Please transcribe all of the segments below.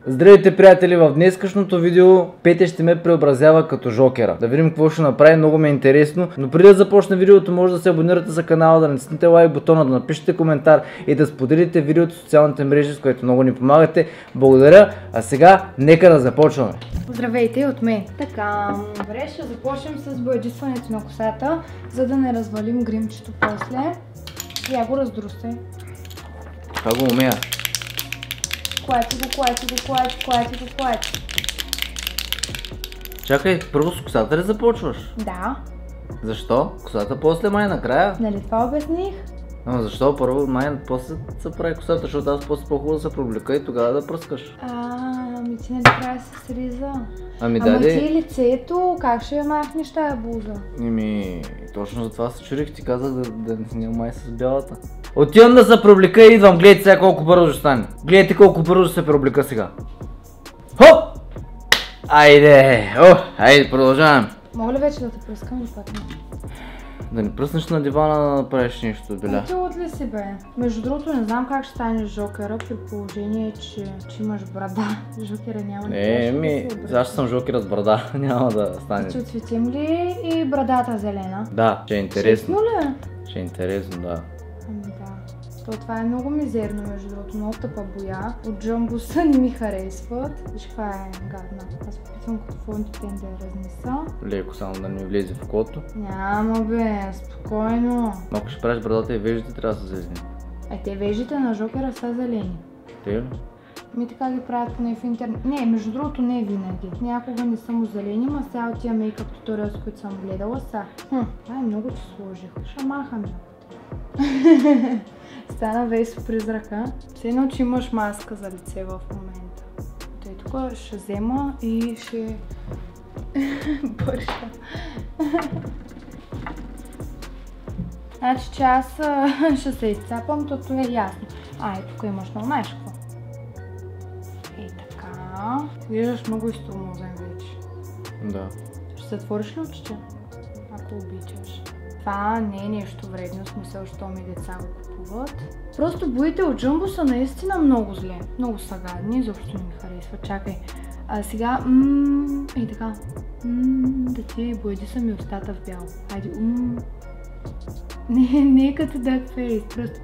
Здравейте, приятели! В днескашното видео Петя ще ме преобразява като Жокера. Да видим какво ще направи, много ми е интересно. Но преди да започне видеото, може да се абонирате за канала, да натиснете лайк бутона, да напишете коментар и да споделите видеото в социалните мрежи, с което много ни помагате. Благодаря, а сега нека да започваме. Здравейте от мен. Така, добре, ще започнем с боядисването на косата, за да не развалим гримчето после. Я го раздрустай. Това го умея. Клати. Чакай, първо с косата ли започваш? Да. Защо? Косата после май накрая? Нали това обясних? Ама защо първо май после се прави косата, защото аз после по-хубаво да се проблека и тогава да пръскаш. Ами ти не трябва да се сриза. Ама ти лицето, как ще я махнеш тая буза? Точно за това се чурих, ти казах да не снимай с бялата. Отивам да се проблека и идвам, гледайте сега колко бързо ще стане. Гледайте колко бързо ще се проблека сега. Хоп! Айде! Айде, продължаваме. Мога ли вече да те пръскам или пак не? Да не пръснеш на дивана да направиш нещо, Беля. Ти от ли си, бе? Между другото не знам как ще станеш Жокера при положение, че имаш брада. Жокера няма да сега ще съм Жокера с брада, няма да стане. Ще отцветим ли и брадата зелена? Да, ще е интересно. Ли? Ще е интересно, да. Ами да. Това е много мизерно, между другото, много тъпа боя. От Джамбуса не ми харесват. Виж каква е гадна. Аз опитвам като фонтипен да я разнеса. Леко само да не влезе в окото. Няма бе, спокойно. Ако ще правиш брадата и веждите, трябва да са зелени. Те веждите на Жокера са зелени. Те ли? Така ги правят поне в интернет. Не, между другото не винаги. Някога не са му зелени, ма сега от тия мейкъп туториалс, които съм гледала са. Това е много че сложих. Шамахаме. Стана весо призрака. Все едно, че имаш маска за лице в момента. Тъй тук ще взема и ще бърша. Значи, че аз ще се изцапам, тото е ясно. Тук имаш много нещо. Така. Виждаш много изтормозен вече. Да. Ще затвориш ли очите? Ако обичаш. Това не е нещо вредно, в смисъл, що ми деца го купуват. Просто боите от Джамбо са наистина много зле. Много са гадни, изобщо не ми харесва. Чакай. Сега, така. Да ти бояди са ми устата в бяло. Хайде, Не е като Duck Face, просто.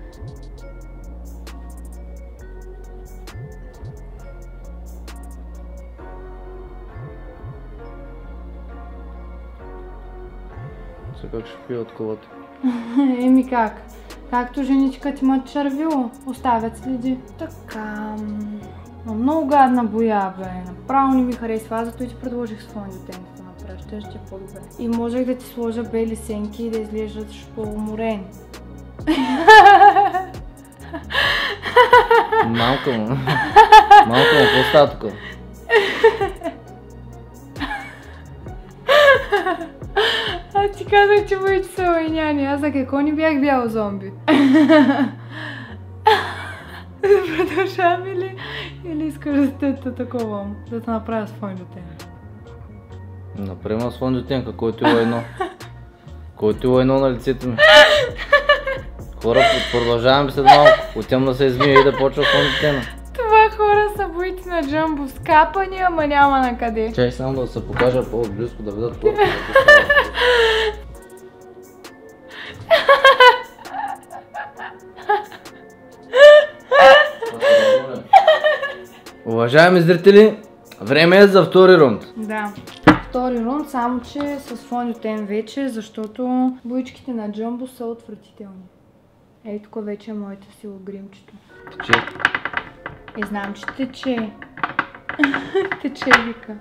Как ще пия от колата? Как? Както женичка ти ма червило, оставят следи. Така... Много гадна боя, бе. Направо не ми харесва, зато и ти предложих с фондитен да направиш, ще е по-добре. И можех да ти сложа бели сенки и да изглеждаш по-уморен. Малко, какво става тук? Аз ти казах, че боите са лайняни. Аз за какво не бях бял зомби? Продължаваме ли? Или искаш да те таковам? Да те направя с фондютен? Например с фондютенка, който е лайно. Който е лайно на лицето ми. Хора, продължаваме след малко. Отивам да се измия и да почва фондютена. Това хора са боите на Джамбо. Скапани, ама няма на къде. Чай само да се покажа по-близко, да видят по-близко. Уважаеми зрители, време е за втори рунд. Да, втори рунд, само че с фондютен вече, защото боичките на Джамбо са отвратителни. Ей, тук вече е моята сила гримчето. Тече. Знам, че тече. Тече, вика.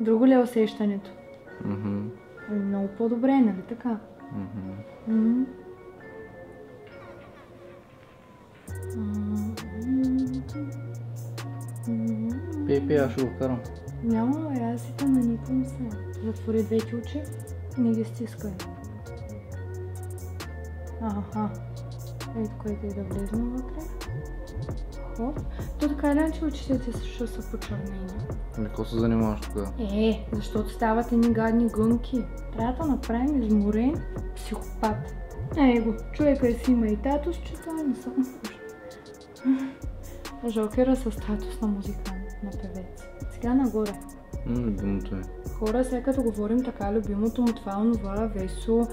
Друго ли е усещането? Много по-добре, нали така? Пей, аз ще го карам. Няма, аз си те наниквам се. Затвори двете очи и не ги стискай. Ето, което е да влезна вътре. Хоп. То така или че очите ти ще са почернени. Какво се занимаваш тогава? Защото стават едни гадни гънки. Трябва да направим изморен психопат. Его, човека си има и татусчета, не съм. Жокера със статус на музикант, напевец. Сега нагоре. Любимото ми. Хора, сега като говорим така, любимото му това, онова, Весо,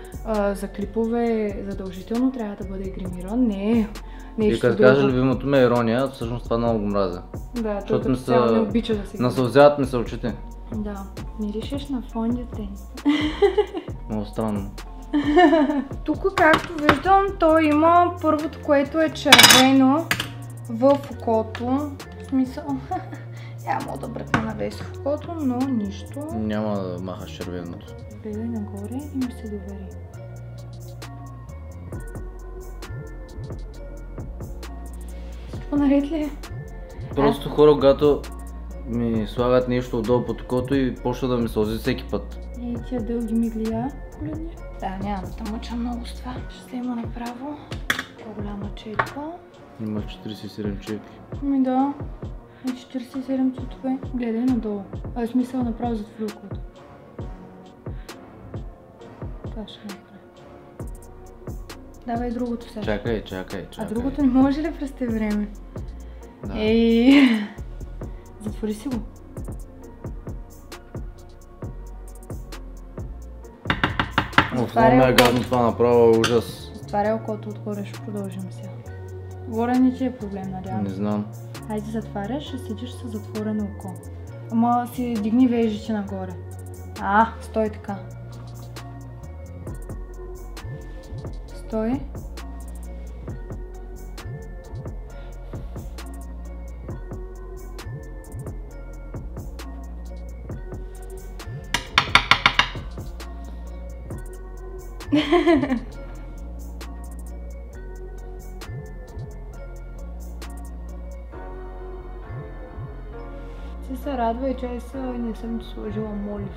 за клипове задължително трябва да бъде гримиран. Не, нещо И като друго. кажа любимото ми е ирония, всъщност това много го мразя. Да, той Защото като цяло не обича да се гримира. насълзяват ми се очите. Да, миришеш на фондите. Много странно. Тук, както виждам, той има първото, което е червено в окото. В смисъл, няма да бръкна на Весо в окото, но нищо. Няма да махаш червеното. Гледай нагоре и ми се довери. Всичко наред ли е? Просто хора, когато ми слагат нещо отдолу под окото и почва да ми сълзи всеки път. И тия дълги миглия. Погледни. Да, няма да те мъча много с това. Ще взема направо по-голяма четка. Има 47 чепи. Ами да. И 47 цветове. Гледай надолу. А, в смисъл направо зад флюкото. Това ще направя. Давай другото сега. Чакай. А другото не може ли през те време? Да. Ей! Затвори си го. Това ме е гадно, това направо е ужас. Затваря окото отгоре, ще продължим сега. Горе не ти е проблем, надявам. Не знам. Хайде затваряш, ще седиш с затворено око. Ама си дигни вежите нагоре. Стой така. Стой. Ти се радва и чай не съм ти сложила молив.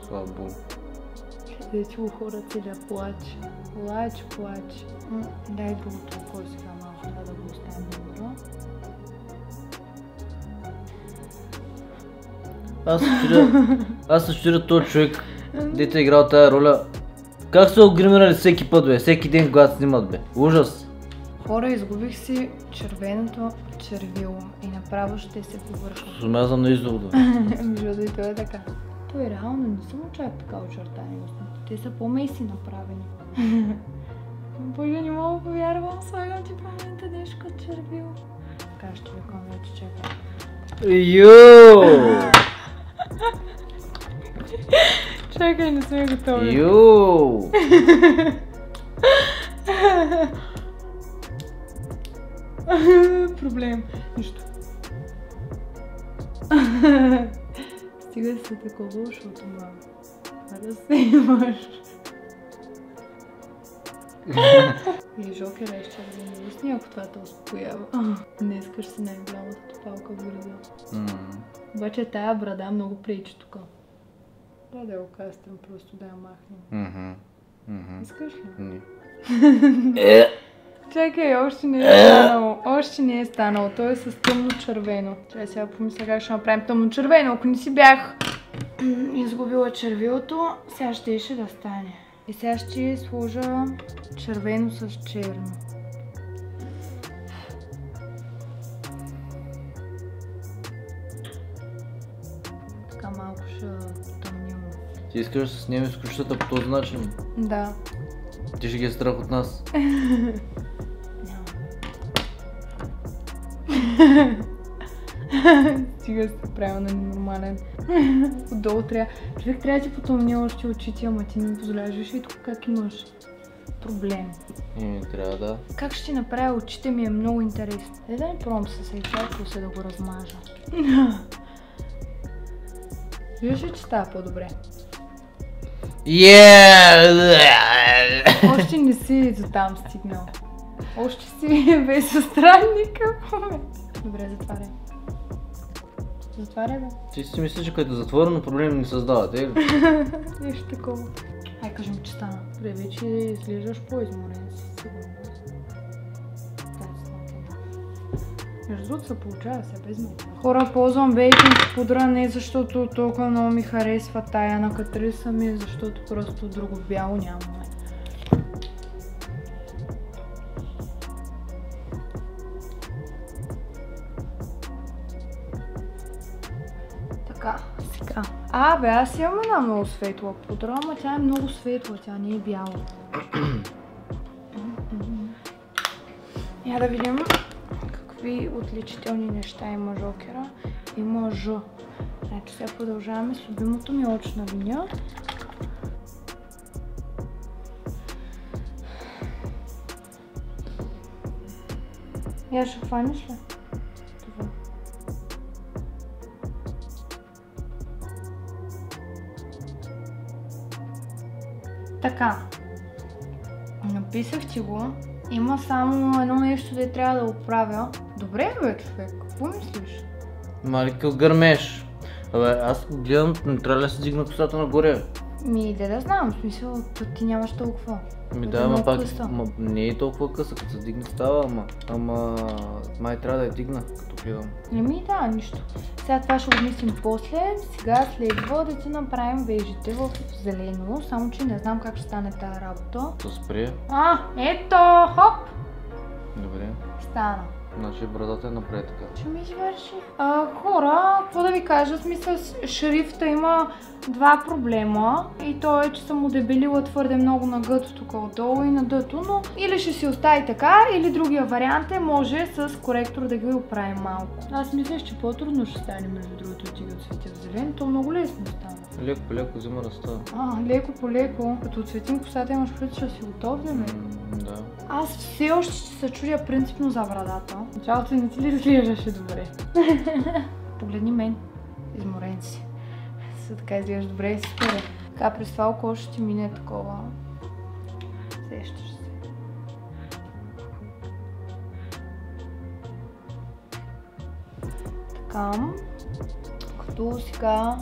Слава Богу. Където го хора целия плач. Плач. Дай другото око сега малко, това да го оставим добро. Аз се чудя този човек, дето е играл тая роля. Как са го гримирали всеки път, бе? Всеки ден, когато снимат, бе? Ужас! Хора, изгубих си червеното червило и направо ще се повършва. Сумязам на извода. Между и това е така. Той реално не са му чак така очертани устните. Те са по-меси направени. Боже, не мога да повярвам, слагам ти в момента нещо като червило. Така ще викам вече, чакай. Йоу! Чакай, не сме готови. Йоу! Проблем. Нищо. Стига се такова, защото мама. Да се имаш. И Жокер е изчервен устни, ако това те успокоява. Днеска ще си най-голямата топалка в града. Обаче тая брада много пречи тук. Да я окастрям, просто да я махнем. Искаш ли? Не. Чакай, още не е станало. Още не е станало. Той е с тъмно червено. Чакай сега помисля как ще направим тъмно червено. Ако не си бях изгубила червилото, сега ще да стане. И сега ще сложа червено с черно. Така малко ще тъмним. Ти искаш да се снимем с кучетата по този начин? Да. Ти ще ги е страх от нас. Стига сте правил на ненормален. Отдолу трябва. Човек трябва да ти потъмня още очите, ама ти не ми позволяваш. Виж и тук как имаш проблем. Трябва да. Как ще ти направя очите ми е много интересно. Да не пробвам с сейча, после да го размажа. Виж ли, че става по-добре? Още не си до там стигнал. Още си без странника. Добре, затваряй. Затваряй, бе. Ти си мислиш, че като е затворено проблем не създават, е? Нещо такова. Ай, кажи ми, че стана. Добре, вече изглеждаш по-изморен си, сигурно. Между другото се получава се без мен. Хора, ползвам бейкинг пудра не защото толкова много ми харесва тая на Катриса ми, защото просто друго бяло нямаме. Така, сега. Бе, аз имам една много светла пудра, ама тя е много светла, тя не е бяла. Я да видим какви отличителни неща има жокера. Има Ж. Значи сега продължаваме с любимото ми очна линия. Я ще хванеш ли? Това. Така. Написах ти го. Има само едно нещо, да трябва да оправя. Добре, бе, човек. Какво мислиш? Малика гърмеш. Абе, аз гледам, не трябва да се дигна косата нагоре. Да знам, в смисъл, ти нямаш толкова. Да, ама пак не е толкова къса, като се дигне става, ама май трябва да я дигна, като гледам. Да, нищо. Сега това ще обмислим после. Сега следва да ти направим вежите в зелено, само че не знам как ще стане тази работа. Да спре. Ето, хоп! Добре. Стана. Значи брадата е напред така. Ще ми извърши. Хора, какво да ви кажа, смисъл шрифта има два проблема и то е, че съм удебелила твърде много на гъто тук отдолу и на дъто, но или ще си остави така, или другия вариант е, може с коректор да ги оправим малко. Аз мисля, че по-трудно ще стане между другото от тига цветя в зелен, то много лесно става. Леко по леко взима ръста. Леко по леко. Като отцветим косата имаш пред, ще си готов ли ме? Да. Аз все още ще се чудя принципно за брадата. Началото не ти ли изглеждаше добре? Погледни мен. Изморен си. Така изглежда добре и си споря. Така през това око ще ти мине такова. Сещаш се. Така. Като сега...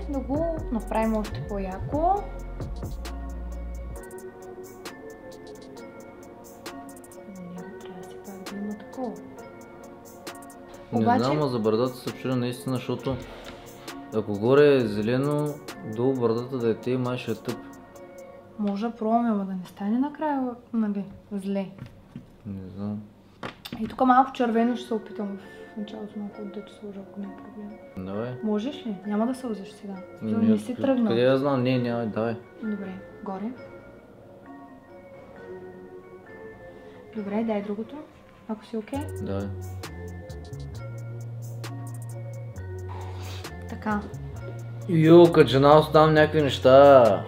Да го направим още по-яко. Трябва да си пак да има такова. Не знам, а за брадата се чудя наистина, защото ако горе е зелено, долу брадата да е те, май ще е тъп. Може да пробваме, ама да не стане накрая, нали, зле. Не знам. И тук малко червено ще се опитам в началото на да сложа, ако не е проблем. Давай. Можеш ли? Няма да сълзиш сега. Не си тръгнал. Къде я знам? Не, няма, давай. Добре, горе. Добре, дай другото, ако си окей. Давай. Така. Като жена оставам някакви неща.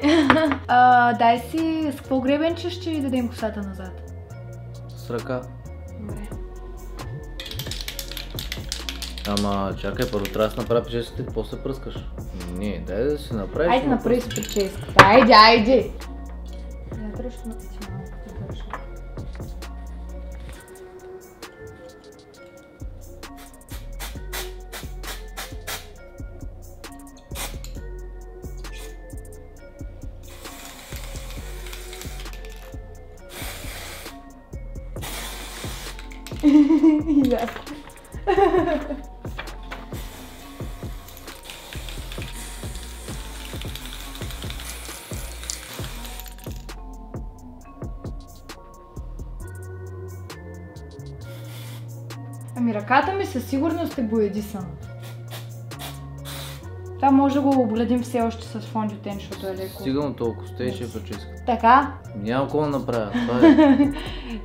Дай си, с какво гребенче ще ви дадем косата назад? С ръка. Добре. Ама чакай, първо трябва да си направя прическата и после пръскаш. Не, дай да си направиш. Айде направи си прическата. Айде! Я тръщу на ти малко да държа. Ясно. Ами ръката ми със сигурност е боядисана. Това може да го обледим все още с фондютен, защото е леко. Стигам толкова, сте ще прическа. Така? Няма какво да направя, това е.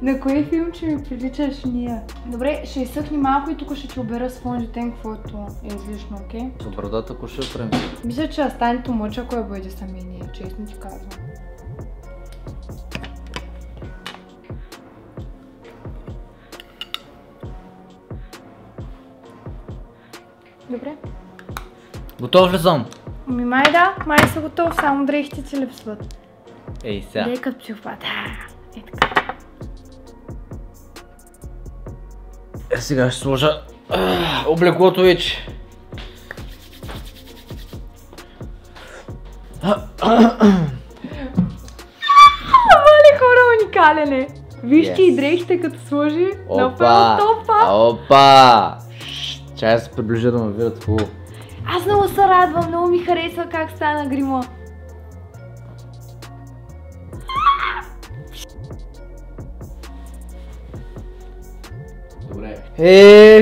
На кое филмче ми приличаш ние? Добре, ще изсъхни малко и тук ще ти обера с фондютен, каквото е излишно, окей? За брадата ако ще правим. Мисля, че стане тумъч, ако я бъде самение, честно ти казвам. Добре. Готов ли съм? Ами май са готов, само дрехите ти липсват. Ей сега. Ей като психопат. Е така. Сега ще сложа облеклото вече. Мале хора, уникален е. Вижте и дрехите като сложи. Направо топа. Опа! Чай се приближа да ме видят хубаво. Аз много се радвам, много ми харесва как стана грима.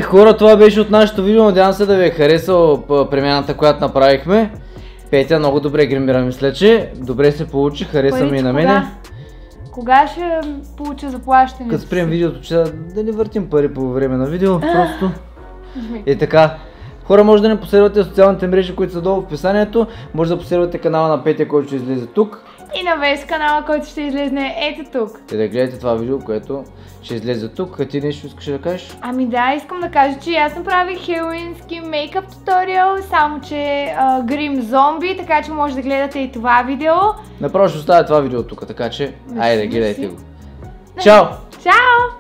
Хора, това беше от нашето видео. Надявам се да ви е харесал премяната, която направихме. Петя много добре гримира, мисля, че добре се получи, хареса ми и на мене. Кога ще получа заплащане? Като спрем видеото, че да не въртим пари по време на видео, просто е така. Хора, може да не последвате социалните мрежи, които са долу в описанието. Може да последвате канала на Петя, който ще излезе тук. И на Вес канала, който ще излезне ето тук. И да гледате това видео, което ще излезе тук. А ти нещо искаш да кажеш? Ами да, искам да кажа, че аз направих хелуински мейкъп туториал, само че грим зомби, така че може да гледате и това видео. Направо ще оставя това видео тук, така че айде, гледайте го. Чао! Чао!